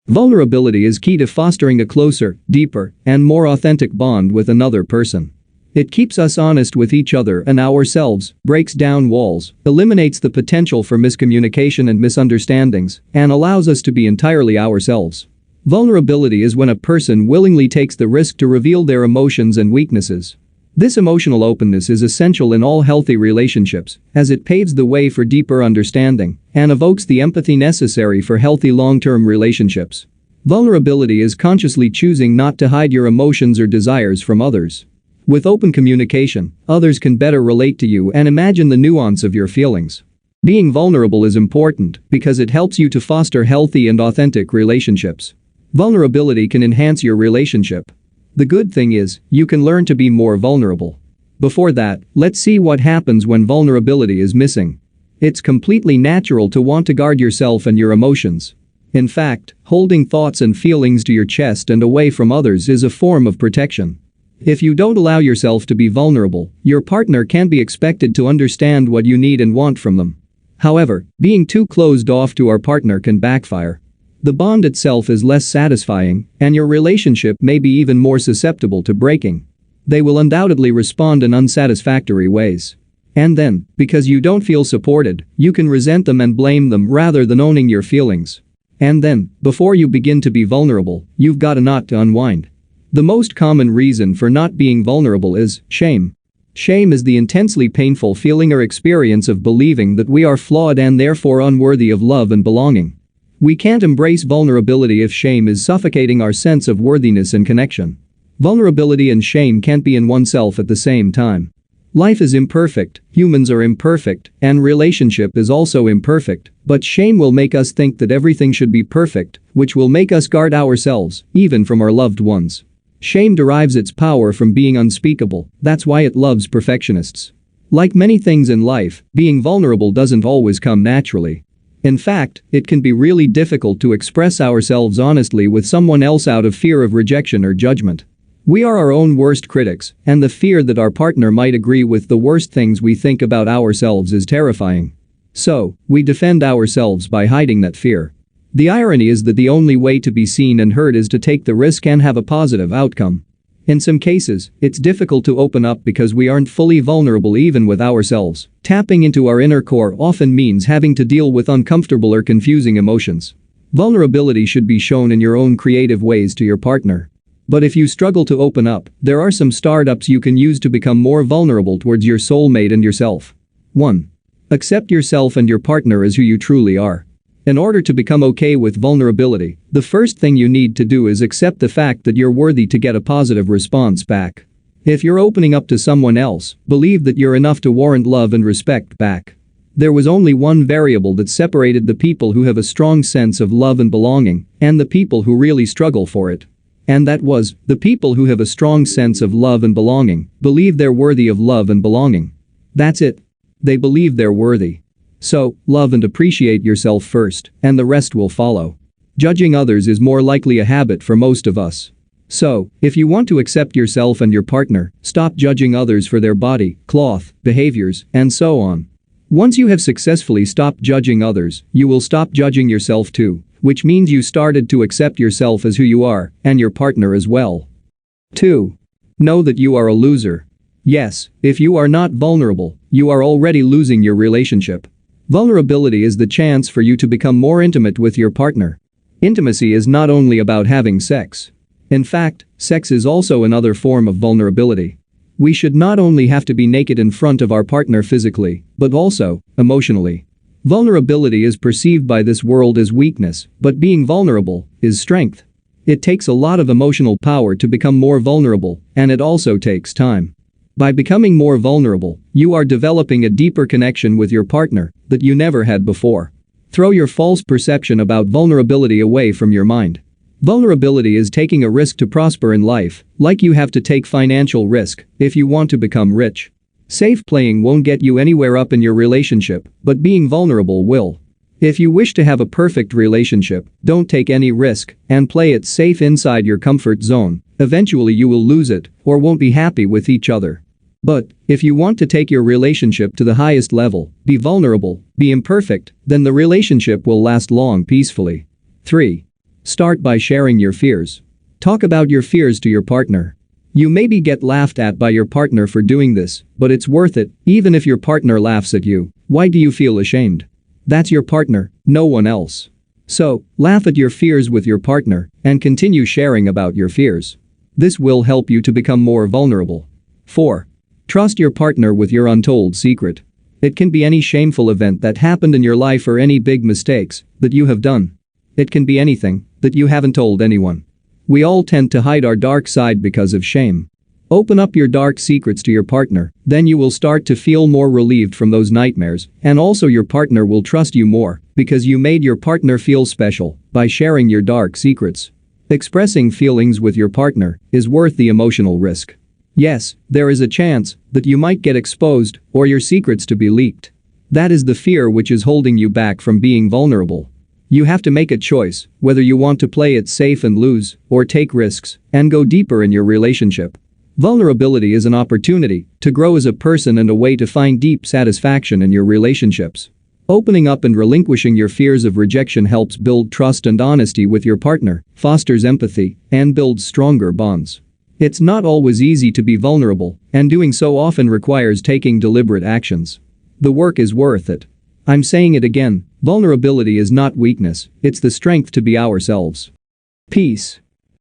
Vulnerability is key to fostering a closer, deeper, and more authentic bond with another person. It keeps us honest with each other and ourselves, breaks down walls, eliminates the potential for miscommunication and misunderstandings, and allows us to be entirely ourselves. Vulnerability is when a person willingly takes the risk to reveal their emotions and weaknesses. This emotional openness is essential in all healthy relationships, as it paves the way for deeper understanding and evokes the empathy necessary for healthy long-term relationships. Vulnerability is consciously choosing not to hide your emotions or desires from others. With open communication, others can better relate to you and imagine the nuance of your feelings. Being vulnerable is important because it helps you to foster healthy and authentic relationships. Vulnerability can enhance your relationship. The good thing is, you can learn to be more vulnerable. Before that, let's see what happens when vulnerability is missing. It's completely natural to want to guard yourself and your emotions. In fact, holding thoughts and feelings to your chest and away from others is a form of protection. If you don't allow yourself to be vulnerable, your partner can't be expected to understand what you need and want from them. However, being too closed off to our partner can backfire. The bond itself is less satisfying, and your relationship may be even more susceptible to breaking. They will undoubtedly respond in unsatisfactory ways. And then, because you don't feel supported, you can resent them and blame them rather than owning your feelings. And then, before you begin to be vulnerable, you've got a knot to unwind. The most common reason for not being vulnerable is shame. Shame is the intensely painful feeling or experience of believing that we are flawed and therefore unworthy of love and belonging. We can't embrace vulnerability if shame is suffocating our sense of worthiness and connection. Vulnerability and shame can't be in oneself at the same time. Life is imperfect, humans are imperfect, and relationship is also imperfect, but shame will make us think that everything should be perfect, which will make us guard ourselves, even from our loved ones. Shame derives its power from being unspeakable, that's why it loves perfectionists. Like many things in life, being vulnerable doesn't always come naturally. In fact, it can be really difficult to express ourselves honestly with someone else out of fear of rejection or judgment. We are our own worst critics, and the fear that our partner might agree with the worst things we think about ourselves is terrifying. So, we defend ourselves by hiding that fear. The irony is that the only way to be seen and heard is to take the risk and have a positive outcome. In some cases, it's difficult to open up because we aren't fully vulnerable even with ourselves. Tapping into our inner core often means having to deal with uncomfortable or confusing emotions. Vulnerability should be shown in your own creative ways to your partner. But if you struggle to open up, there are some startups you can use to become more vulnerable towards your soulmate and yourself. 1. Accept yourself and your partner as who you truly are. In order to become okay with vulnerability, the first thing you need to do is accept the fact that you're worthy to get a positive response back. If you're opening up to someone else, believe that you're enough to warrant love and respect back. There was only one variable that separated the people who have a strong sense of love and belonging and the people who really struggle for it. And that was, the people who have a strong sense of love and belonging believe they're worthy of love and belonging. That's it. They believe they're worthy. So, love and appreciate yourself first, and the rest will follow. Judging others is more likely a habit for most of us. So, if you want to accept yourself and your partner, stop judging others for their body, cloth, behaviors, and so on. Once you have successfully stopped judging others, you will stop judging yourself too, which means you started to accept yourself as who you are, and your partner as well. 2. Know that you are a loser. Yes, if you are not vulnerable, you are already losing your relationship. Vulnerability is the chance for you to become more intimate with your partner. Intimacy is not only about having sex. In fact, sex is also another form of vulnerability. We should not only have to be naked in front of our partner physically, but also emotionally. Vulnerability is perceived by this world as weakness, but being vulnerable is strength. It takes a lot of emotional power to become more vulnerable, and it also takes time. By becoming more vulnerable, you are developing a deeper connection with your partner that you never had before. Throw your false perception about vulnerability away from your mind. Vulnerability is taking a risk to prosper in life, like you have to take financial risk if you want to become rich. Safe playing won't get you anywhere up in your relationship, but being vulnerable will. If you wish to have a perfect relationship, don't take any risk and play it safe inside your comfort zone. Eventually you will lose it or won't be happy with each other. But, if you want to take your relationship to the highest level, be vulnerable, be imperfect, then the relationship will last long peacefully. 3. Start by sharing your fears. Talk about your fears to your partner. You maybe get laughed at by your partner for doing this, but it's worth it, even if your partner laughs at you. Why do you feel ashamed? That's your partner, no one else. So, laugh at your fears with your partner and continue sharing about your fears. This will help you to become more vulnerable. 4. Trust your partner with your untold secret. It can be any shameful event that happened in your life or any big mistakes that you have done. It can be anything that you haven't told anyone. We all tend to hide our dark side because of shame. Open up your dark secrets to your partner, then you will start to feel more relieved from those nightmares, and also your partner will trust you more because you made your partner feel special by sharing your dark secrets. Expressing feelings with your partner is worth the emotional risk. Yes, there is a chance that you might get exposed or your secrets to be leaked. That is the fear which is holding you back from being vulnerable. You have to make a choice whether you want to play it safe and lose or take risks and go deeper in your relationship. Vulnerability is an opportunity to grow as a person and a way to find deep satisfaction in your relationships. Opening up and relinquishing your fears of rejection helps build trust and honesty with your partner, fosters empathy, and builds stronger bonds. It's not always easy to be vulnerable, and doing so often requires taking deliberate actions. The work is worth it. I'm saying it again, vulnerability is not weakness, it's the strength to be ourselves. Peace.